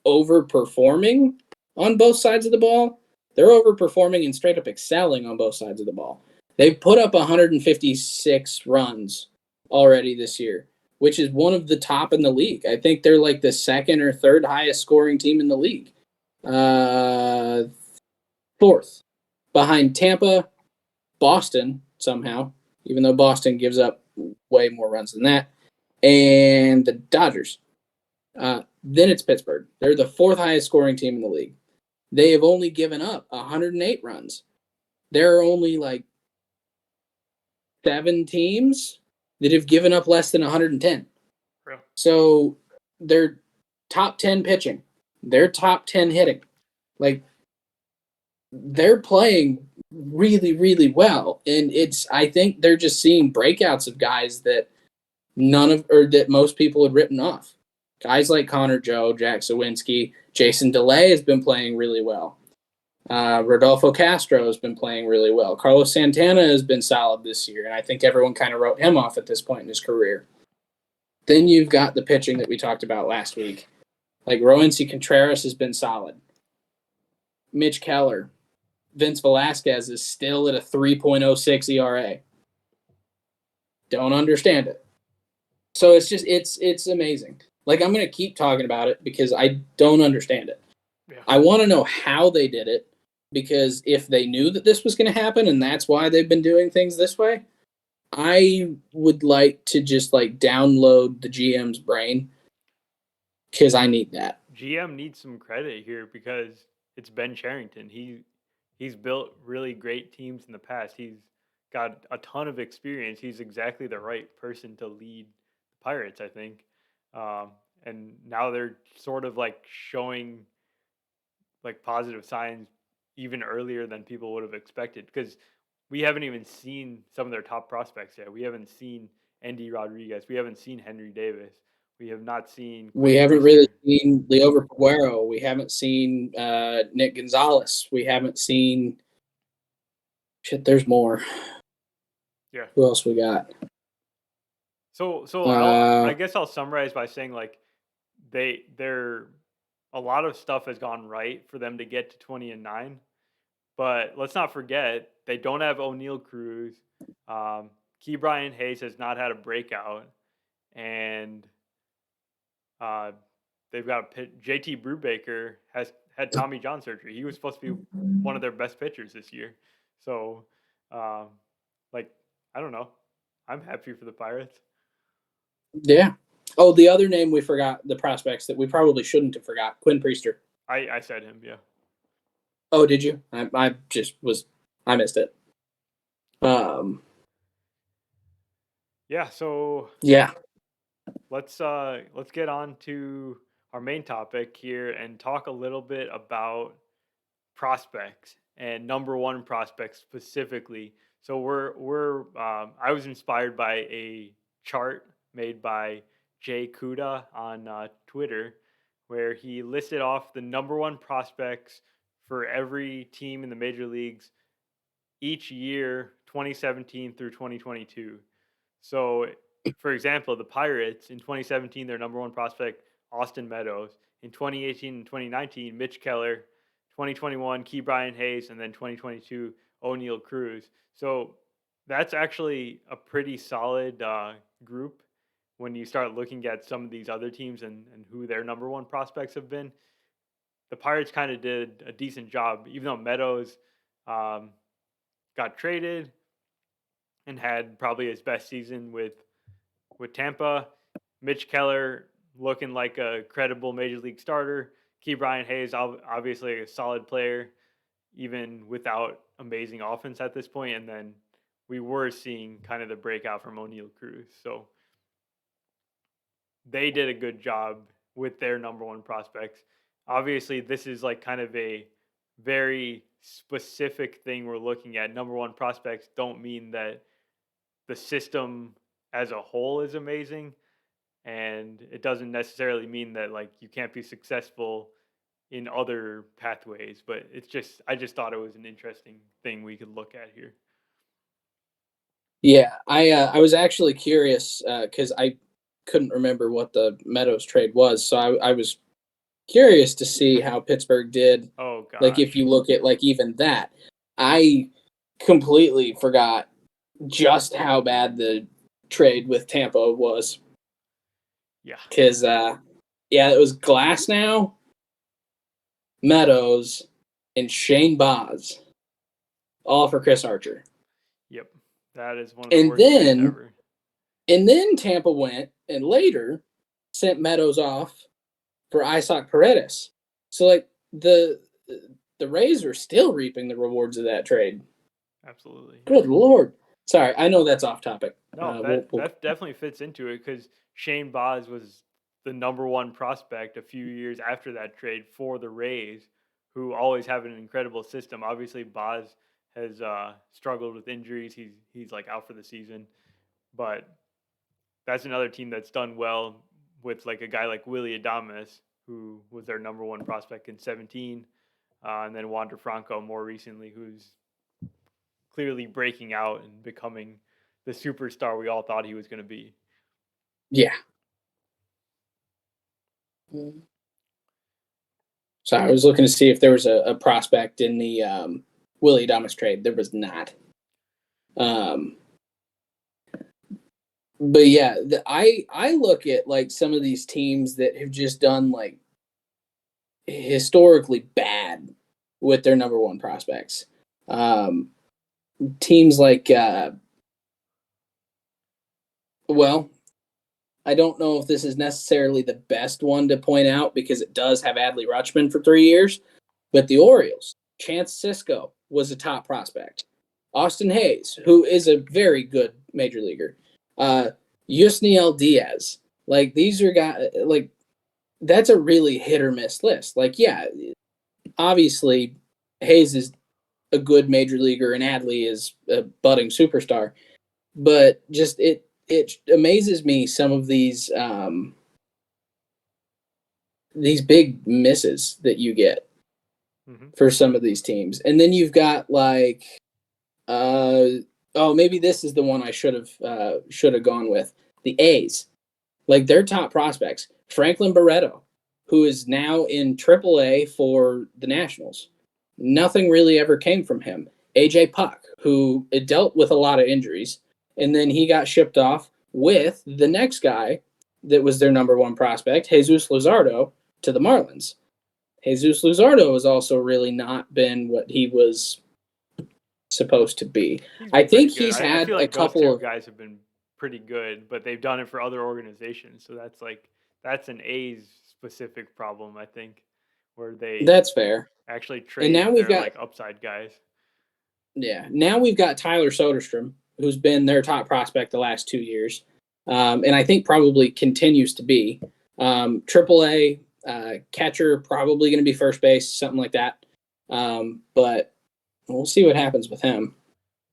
overperforming on both sides of the ball, they're overperforming and straight up excelling on both sides of the ball. They've put up 156 runs already this year, which is one of the top in the league. I think they're like the second or third highest scoring team in the league. Fourth, behind Tampa, Boston somehow, even though Boston gives up way more runs than that, and the Dodgers. Then it's Pittsburgh. They're the fourth highest scoring team in the league. They have only given up 108 runs. There are only like 7 teams that have given up less than 110. Real. So they're top 10 pitching. They're top 10 hitting. Like they're playing really, really well. And I think they're just seeing breakouts of guys that that most people had written off. Guys like Connor Joe, Jack Sawinski, Jason DeLay has been playing really well. Rodolfo Castro has been playing really well. Carlos Santana has been solid this year, and I think everyone kind of wrote him off at this point in his career. Then you've got the pitching that we talked about last week. Like Roansy Contreras has been solid. Mitch Keller. Vince Velasquez is still at a 3.06 ERA. Don't understand it. So it's amazing. Like I'm going to keep talking about it because I don't understand it. Yeah. I want to know how they did it, because if they knew that this was going to happen and that's why they've been doing things this way, I would like to just like download the GM's brain, because I need that. GM needs some credit here because it's Ben Cherington. He's built really great teams in the past. He's got a ton of experience. He's exactly the right person to lead the Pirates, I think. And now they're sort of like showing like positive signs even earlier than people would have expected, because we haven't even seen some of their top prospects yet. We haven't seen Andy Rodriguez. We haven't seen Henry Davis. We have not seen. We haven't really seen Liover Peguero. We haven't seen Nick Gonzalez. We haven't seen. Shit, there's more. Yeah. Who else we got? So I guess I'll summarize by saying like they're a lot of stuff has gone right for them to get to 20-9, but let's not forget they don't have O'Neal Cruz. Ke'Bryan Hayes has not had a breakout, and they've got JT Brubaker has had Tommy John surgery. He was supposed to be one of their best pitchers this year. So, like, I don't know. I'm happy for the Pirates. Yeah. Oh, the other name we forgot, the prospects that we probably shouldn't have forgot, Quinn Priester. I said him, yeah. Oh, did you? I missed it. Yeah, so yeah. Let's get on to our main topic here and talk a little bit about prospects and number one prospects specifically. So I was inspired by a chart made by Jay Kuda on Twitter, where he listed off the number one prospects for every team in the major leagues each year, 2017 through 2022. So, for example, the Pirates in 2017, their number one prospect, Austin Meadows. In 2018 and 2019, Mitch Keller. 2021, Ke'Bryan Hayes, and then 2022, O'Neal Cruz. So that's actually a pretty solid group when you start looking at some of these other teams and who their number one prospects have been. The Pirates kind of did a decent job, even though Meadows got traded and had probably his best season with Tampa. Mitch Keller looking like a credible major league starter. Ke'Bryan Hayes, obviously a solid player, even without amazing offense at this point. And then we were seeing kind of the breakout from O'Neal Cruz. So they did a good job with their number one prospects. Obviously, this is like kind of a very specific thing we're looking at. Number one prospects don't mean that the system as a whole is amazing, and it doesn't necessarily mean that like you can't be successful in other pathways. But I just thought it was an interesting thing we could look at here. Yeah, I was actually curious because I couldn't remember what the Meadows trade was, so I was curious to see how Pittsburgh did. Oh Like if gosh, you look at like even that, I completely forgot just how bad the trade with Tampa was. yeah, Because yeah, it was Glass now, Meadows, and Shane Boz, all for Chris Archer. yep, that is one of the And worst trades then ever. and then Tampa went and later sent Meadows off for Isaac Paredes. So like the Rays are still reaping the rewards of that trade. Absolutely. Good Lord. Sorry, I know that's off topic. No, We'll that definitely fits into it because Shane Baz was the number one prospect a few years after that trade for the Rays, who always have an incredible system. Obviously, Baz has struggled with injuries. He's like out for the season, but that's another team that's done well with like a guy like Willie Adames, who was their number one prospect in 17, and then Wander Franco more recently, who's clearly breaking out and becoming the superstar we all thought he was going to be. yeah. So I was looking to see if there was a prospect in the Willie Adames trade. There was not. Um, but yeah, I look at like some of these teams that have just done like historically bad with their number one prospects. Um, Teams like well, I don't know if this is necessarily the best one to point out because it does have Adley Rutschman for 3 years, but the Orioles, Chance Sisco was a top prospect. Austin Hayes, who is a very good major leaguer. Yusniel Diaz. Like these are guys like that's a really hit or miss list. Like, yeah, obviously Hayes is a good major leaguer and Adley is a budding superstar. But just it amazes me some of these big misses that you get for some of these teams. And then you've got like oh maybe this is the one I should have gone with. The A's. Like their top prospects, Franklin Barreto, who is now in AAA for the Nationals. Nothing really ever came from him. AJ Puck, who dealt with a lot of injuries, and then he got shipped off with the next guy that was their number one prospect, Jesus Luzardo, to the Marlins. Jesus Luzardo has also really not been what he was supposed to be. He's I been pretty think good. he's I had feel a like those couple two of guys have been pretty good, but they've done it for other organizations. So that's an A's specific problem, I think, where they that's fair. actually And now trade we've their got like upside guys. now we've got Tyler Soderstrom, who's been their top prospect the last 2 years, and I think probably continues to be. AAA catcher, probably going to be first base, something like that. But we'll see what happens with him.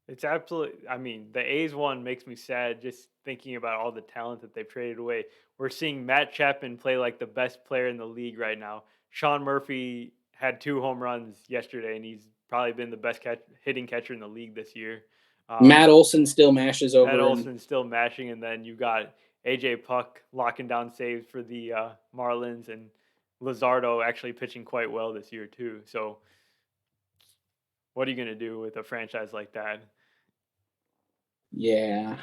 It's absolutely. I mean, the A's one makes me sad just thinking about all the talent that they've traded away. We're seeing Matt Chapman play like the best player in the league right now. Sean Murphy had 2 home runs yesterday, and he's probably been the best hitting catcher in the league this year. Matt Olson still mashes Matt over, and Olson still mashing, and then you got AJ Puck locking down saves for the Marlins, and Luzardo actually pitching quite well this year too. So, what are you going to do with a franchise like that? yeah.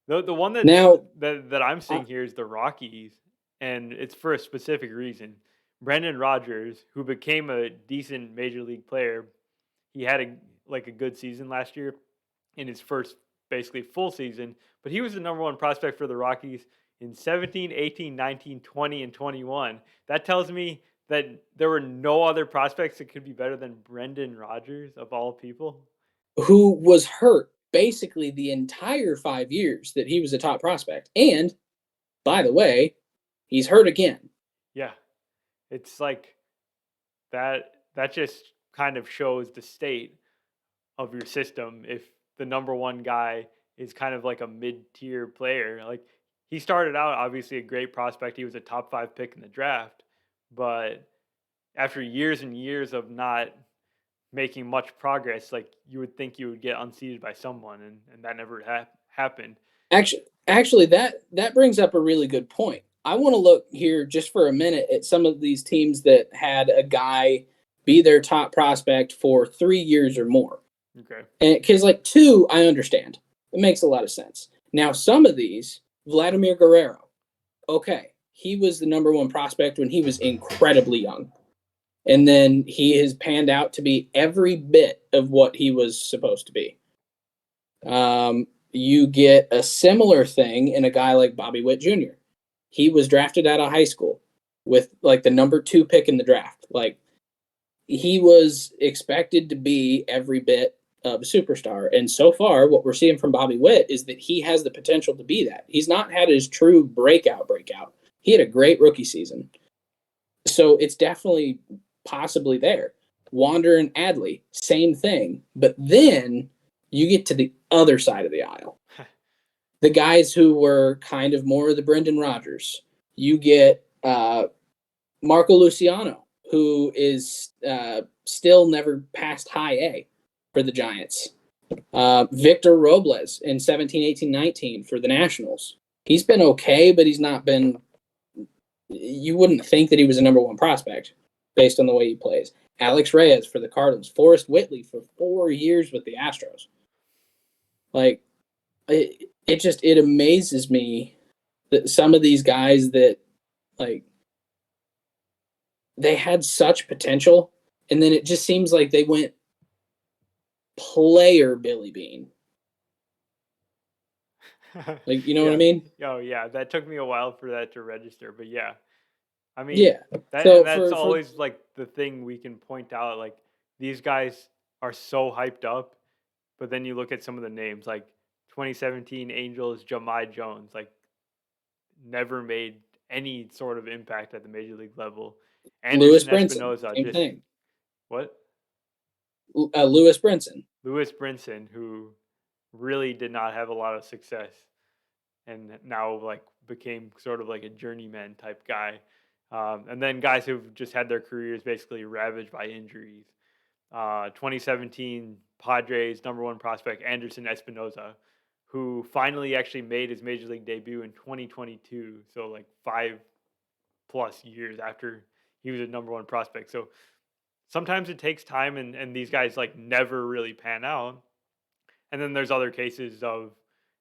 The one Now, that I'm uh, seeing here is the Rockies, and it's for a specific reason. Brendan Rodgers, who became a decent major league player, he had a good season last year in his first basically full season, but he was the number one prospect for the Rockies in 17, 18, 19, 20, and 21. That tells me that there were no other prospects that could be better than Brendan Rodgers of all people. who was hurt basically the entire 5 years that he was a top prospect, and by the way, he's hurt again. Yeah. It's like that just kind of shows the state of your system if the number one guy is kind of like a mid-tier player. Like he started out obviously a great prospect. He was a top 5 pick in the draft, but after years and years of not making much progress, like you would think you would get unseated by someone, and that never happened. Actually, that brings up a really good point. I want to look here just for a minute at some of these teams that had a guy be their top prospect for 3 years or more. Okay. And because like 2, I understand. It makes a lot of sense. Now, some of these, Vladimir Guerrero, okay, he was the number 1 prospect when he was incredibly young. And then he has panned out to be every bit of what he was supposed to be. You get a similar thing in a guy like Bobby Witt Jr. He was drafted out of high school with like the number 2 pick in the draft. Like he was expected to be every bit of a superstar. And so far, what we're seeing from Bobby Witt is that he has the potential to be that. He's not had his true breakout. He had a great rookie season. So it's definitely possibly there. Wander and Adley, same thing. But then you get to the other side of the aisle. The guys who were kind of more of the Brendan Rodgers. You get Marco Luciano, who is still never passed high A for the Giants. Victor Robles in 17, 18, 19 for the Nationals. He's been okay, but he's not been – you wouldn't think that he was a number 1 prospect based on the way he plays. Alex Reyes for the Cardinals. Forrest Whitley for 4 years with the Astros. Like, it amazes me that some of these guys that, like, they had such potential, and then it just seems like they went player Billy Bean. Like, you know what I mean? Oh, yeah. That took me a while for that to register, but yeah. I mean, Yeah. that's always like the thing we can point out. Like these guys are so hyped up, but then you look at some of the names, like 2017 Angels Jahmai Jones, like never made any sort of impact at the major league level. Lewis Anderson Brinson, Espinoza, same thing. What? Lewis Brinson. Lewis Brinson, who really did not have a lot of success, and now like became sort of like a journeyman type guy. And then guys who've just had their careers basically ravaged by injuries. 2017 Padres number 1 prospect Anderson Espinoza, who finally actually made his major league debut in 2022. So like 5+ years after he was a number 1 prospect. So sometimes it takes time, and these guys like never really pan out. And then there's other cases of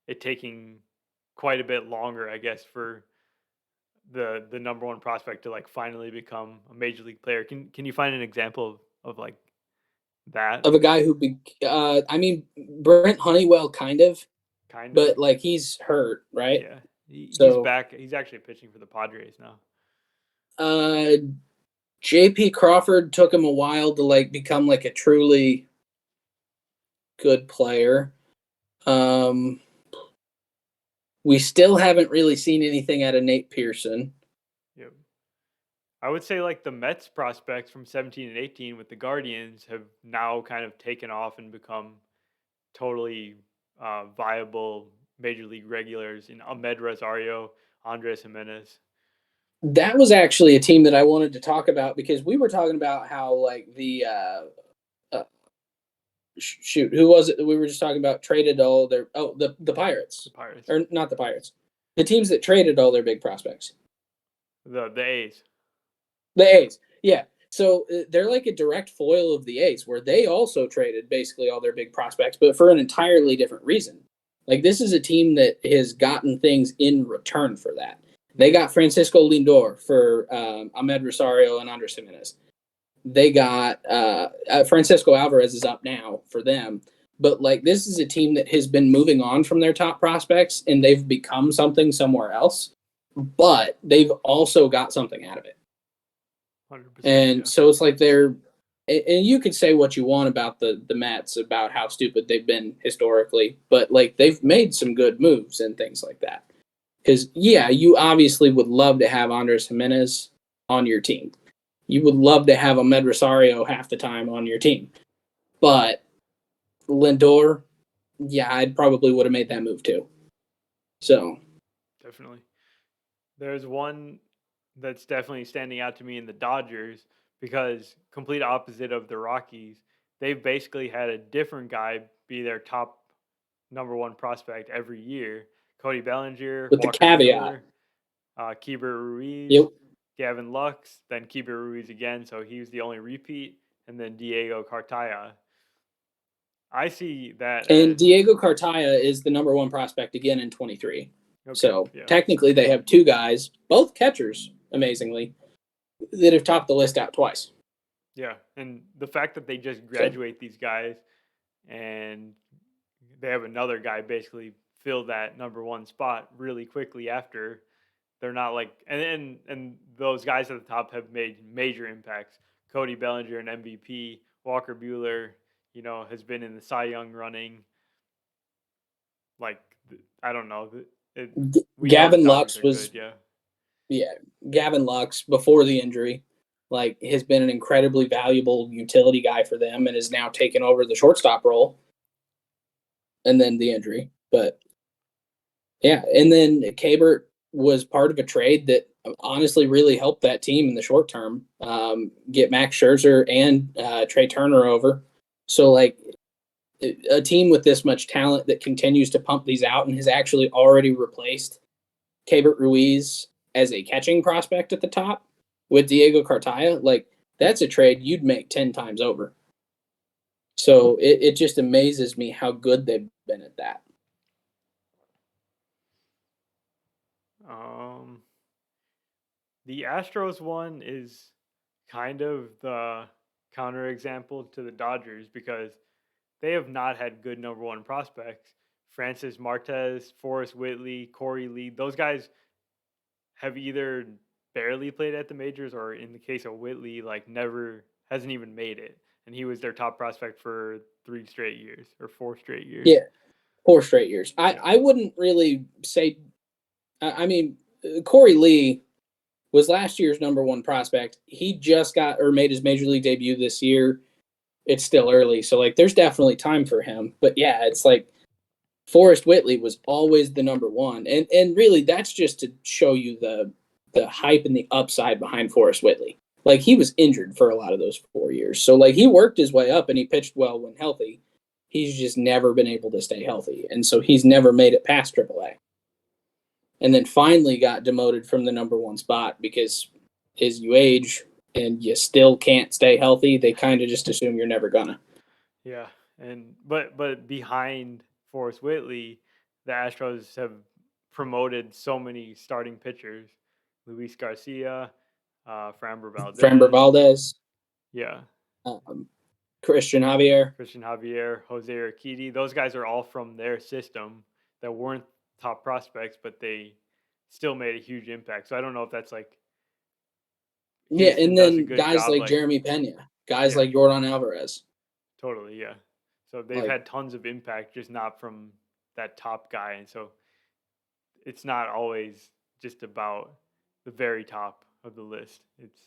it taking quite a bit longer, I guess, for the number 1 prospect to like finally become a major league player. Can you find an example of like that? Of a guy who, I mean, Brent Honeywell, kind of, but like he's hurt, right? Yeah, he's So back. He's actually pitching for the Padres now. J.P. Crawford took him a while to like become like a truly good player. We still haven't really seen anything out of Nate Pearson. Yep. I would say like the Mets prospects from 17 and 18 with the Guardians have now kind of taken off and become totally viable major league regulars in Ahmed Rosario, Andres Jimenez. That was actually a team that I wanted to talk about because we were talking about how like the who was it that we were just talking about traded all their the Pirates. The Pirates. Or not the Pirates. The teams that traded all their big prospects. The A's. The A's. Yeah. So they're like a direct foil of the A's, where they also traded basically all their big prospects, but for an entirely different reason. Like this is a team that has gotten things in return for that. They got Francisco Lindor for Ahmed Rosario and Andres Jimenez. They got Francisco Alvarez is up now for them. But like this is a team that has been moving on from their top prospects and they've become something somewhere else. But they've also got something out of it. 100%, and so it's like and you could say what you want about the Mets, about how stupid they've been historically, but like they've made some good moves and things like that. Because, yeah, you obviously would love to have Andres Jimenez on your team. You would love to have Ahmed Rosario half the time on your team. But Lindor, yeah, I probably would have made that move too. So. Definitely. There's one that's definitely standing out to me in the Dodgers, because complete opposite of the Rockies, they've basically had a different guy be their top number one prospect every year. Cody Bellinger, with the Walker caveat. Buehler, Keeper Ruiz, Yep. Gavin Lux, then Keeper Ruiz again, so he was the only repeat, and then Diego Cartaya. I see that And as Diego Cartaya is the number one prospect again in 23. okay, So yeah. technically, they have two guys, both catchers, amazingly, that have topped the list out twice. Yeah, and the fact that they just So graduate these guys and they have another guy basically fill that number one spot really quickly after. They're not like and those guys at the top have made major impacts. Cody Bellinger, an MVP. Walker Bueller, has been in the Cy Young running. Like I don't know, we know the Gavin Dodgers Lux are was, good. Yeah, yeah, Gavin Lux before the injury, like has been an incredibly valuable utility guy for them and is now taken over the shortstop role. And then the injury, but yeah, and then Kabert was part of a trade that honestly really helped that team in the short term. Get Max Scherzer and Trey Turner over. So like a team with this much talent that continues to pump these out and has actually already replaced Kabert Ruiz as a catching prospect at the top with Diego Cartaya, like that's a trade you'd make 10 times over. So it just amazes me how good they've been at that. The Astros one is kind of the counterexample to the Dodgers because they have not had good number one prospects. Francis Marquez, Forrest Whitley, Corey Lee, those guys have either barely played at the majors or in the case of Whitley, like never hasn't even made it. And he was their top prospect for 3 straight years or 4 straight years. Yeah, 4 straight years. I wouldn't really say. I mean, Corey Lee was last year's number one prospect. He just got or made his major league debut this year. It's still early, so like there's definitely time for him. But yeah, it's like Forrest Whitley was always the number one, and really that's just to show you the hype and the upside behind Forrest Whitley. Like he was injured for a lot of those 4 years, so like he worked his way up and he pitched well when healthy. He's just never been able to stay healthy, and so he's never made it past AAA. And then finally got demoted from the number one spot because as you age and you still can't stay healthy, they kind of just assume you're never gonna. Yeah, and but behind Forrest Whitley, the Astros have promoted so many starting pitchers: Luis Garcia, Framber Framber Valdez, Valdez, yeah, um, Christian Javier. Christian Javier, Jose Urquidy. Those guys are all from their system that weren't top prospects, but they still made a huge impact. So I don't know if that's like Yeah, Houston and does a then good guys job, like like Jeremy Pena, guys yeah, like Jordan Alvarez. totally, yeah. So they've Like, had tons of impact, just not from that top guy, and so it's not always just about the very top of the list. It's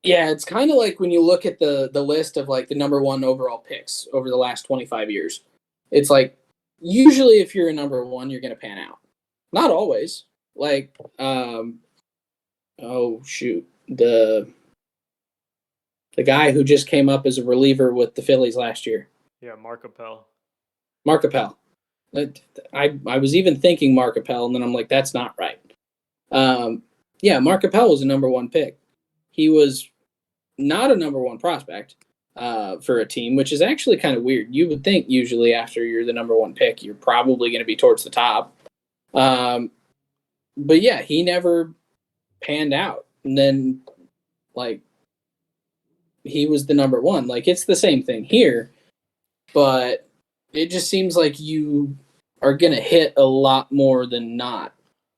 yeah, it's kind of like when you look at the list of like the number one overall picks over the last 25 years. It's like usually if you're a number one, you're going to pan out. Not always. Like, oh shoot, the guy who just came up as a reliever with the Phillies last year, yeah, Mark Appel. Mark Appel. I was even thinking Mark Appel, and then I'm like, that's not right. Yeah, Mark Appel was a number one pick. He was not a number one prospect for a team, which is actually kind of weird. You would think usually after you're the number one pick, you're probably going to be towards the top. But yeah, he never panned out. And then, like, he was the number one. Like, it's the same thing here, but it just seems like you are going to hit a lot more than not,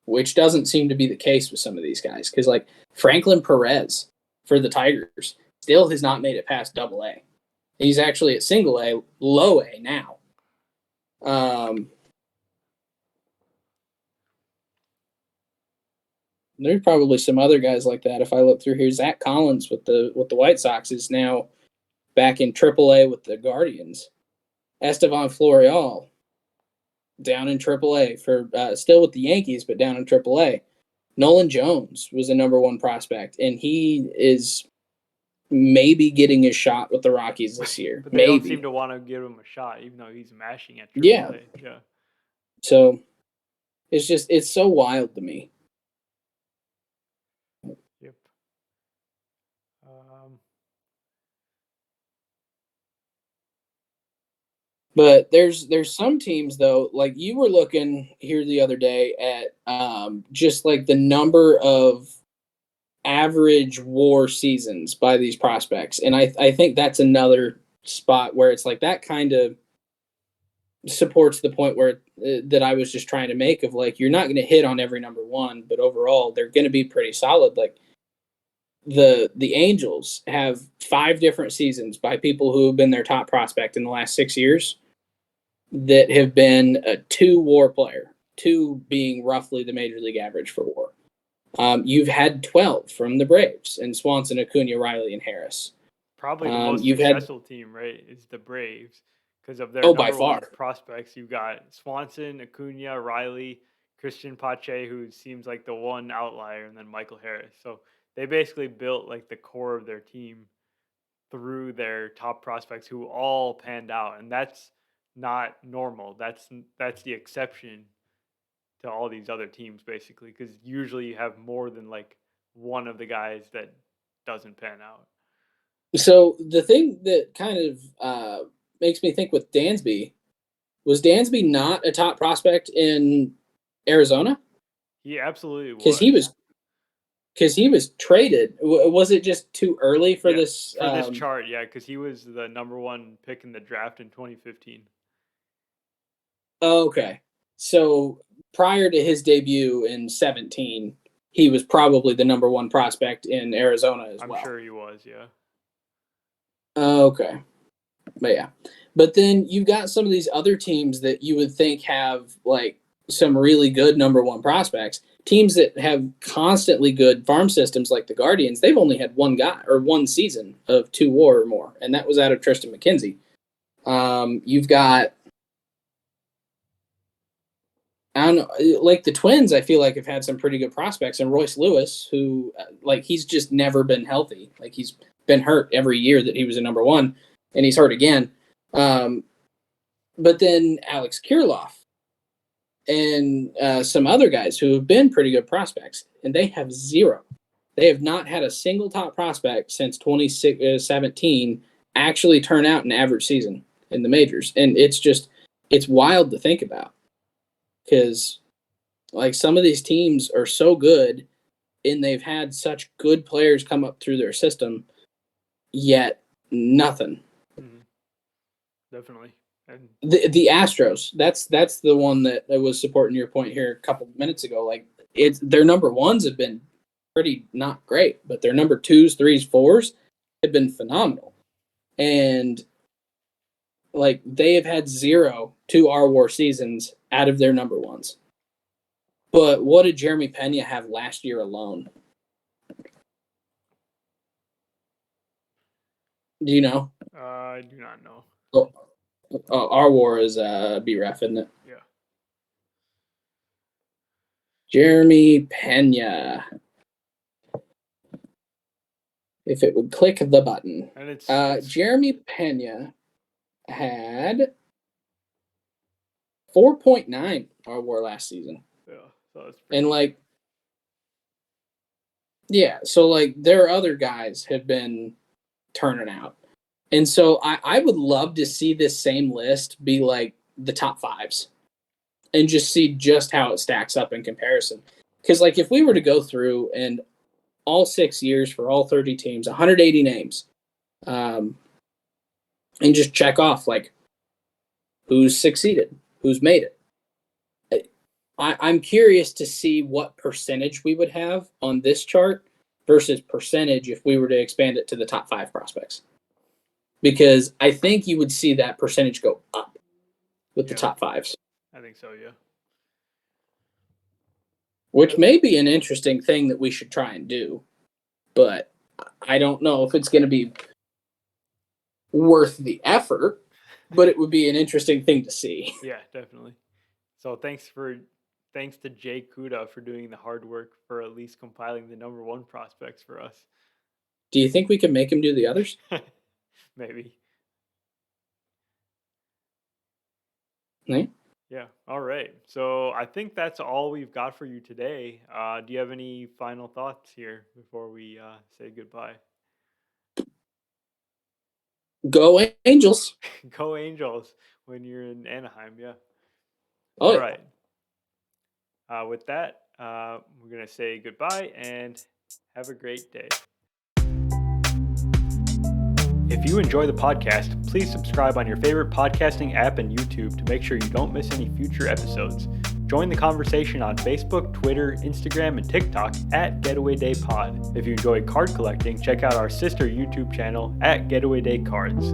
which doesn't seem to be the case with some of these guys. Because, like, Franklin Perez for the Tigers still has not made it past double A. He's actually at single A, low A now. There's probably some other guys like that. If I look through here, Zach Collins with the White Sox is now back in Triple A with the Guardians. Estevan Florial down in Triple A for still with the Yankees, but down in Triple A. Nolan Jones was a number one prospect, and he is maybe getting a shot with the Rockies this year. But they don't maybe. seem to want to give him a shot, even though he's mashing at Yeah. AAA. Yeah. So it's so wild to me. Yep. But there's some teams though, like you were looking here the other day at just like the number of average WAR seasons by these prospects, and I think that's another spot where it's like that kind of supports the point where that I was just trying to make of like you're not going to hit on every number one, but overall they're going to be pretty solid. Like the Angels have 5 different seasons by people who have been their top prospect in the last 6 years that have been a 2 WAR player, 2 being roughly the major league average for WAR. You've had 12 from the Braves and Swanson, Acuna, Riley, and Harris. Probably the most You've had successful team, right, is the Braves because of their by number one far. prospects. You've got Swanson, Acuna, Riley, Christian Pache, who seems like the one outlier, and then Michael Harris. So they basically built like the core of their team through their top prospects who all panned out, and that's not normal. That's the exception to all these other teams basically, because usually you have more than like one of the guys that doesn't pan out. So the thing that kind of makes me think with Dansby was Dansby not a top prospect in Arizona? He absolutely Because was. he was traded. Was it just too early for this? For this chart, yeah, because he was the number one pick in the draft in 2015. Okay, so prior to his debut in 17, he was probably the number one prospect in Arizona as well. I'm sure he was, yeah. Okay, but yeah, but then you've got some of these other teams that you would think have like some really good number one prospects. Teams that have constantly good farm systems like the Guardians, they've only had one guy or one season of 2 WAR or more, and that was out of Tristan McKenzie. You've got, I don't know, like the Twins, I feel like have had some pretty good prospects, and Royce Lewis, who like he's just never been healthy. Like he's been hurt every year that he was a number one, and he's hurt again. But then Alex Kirilloff and some other guys who have been pretty good prospects, and they have 0. They have not had a single top prospect since 2017 actually turn out an average season in the majors, and it's wild to think about because like some of these teams are so good, and they've had such good players come up through their system, yet nothing. Mm-hmm. Definitely. And The Astros, that's the one that was supporting your point here a couple minutes ago. Like it's their number ones have been pretty not great, but their number 2s, 3s, 4s have been phenomenal. And like they have had 0 2 WAR seasons out of their number ones. But what did Jeremy Pena have last year alone? Do you know? I do not know. Our WAR is BREF, isn't it? Yeah. Jeremy Pena. If it would click the button. And it's Jeremy Pena had 4.9 our WAR last season. Yeah. So it's and like, yeah, so like their other guys have been turning out. And so I would love to see this same list be like the top 5s and just see just how it stacks up in comparison. Because like if we were to go through and all 6 years for all 30 teams, 180 names, and just check off like who's succeeded, who's made it. I'm curious to see what percentage we would have on this chart versus percentage if we were to expand it to the top 5 prospects. Because I think you would see that percentage go up with the top 5s. I think so, yeah. Which may be an interesting thing that we should try and do. But I don't know if it's going to be worth the effort, but it would be an interesting thing to see. Yeah, definitely. So thanks to Jay Kuda for doing the hard work for at least compiling the number one prospects for us. Do you think we can make him do the others? Maybe. No? Yeah. All right. So I think that's all we've got for you today. Do you have any final thoughts here before we say goodbye? Go Angels. Go Angels when you're in Anaheim. Yeah. Oh, All yeah. right. With that, we're going to say goodbye and have a great day. If you enjoy the podcast, please subscribe on your favorite podcasting app and YouTube to make sure you don't miss any future episodes. Join the conversation on Facebook, Twitter, Instagram, and TikTok at Getaway Day Pod. If you enjoy card collecting, check out our sister YouTube channel at Getaway Day Cards.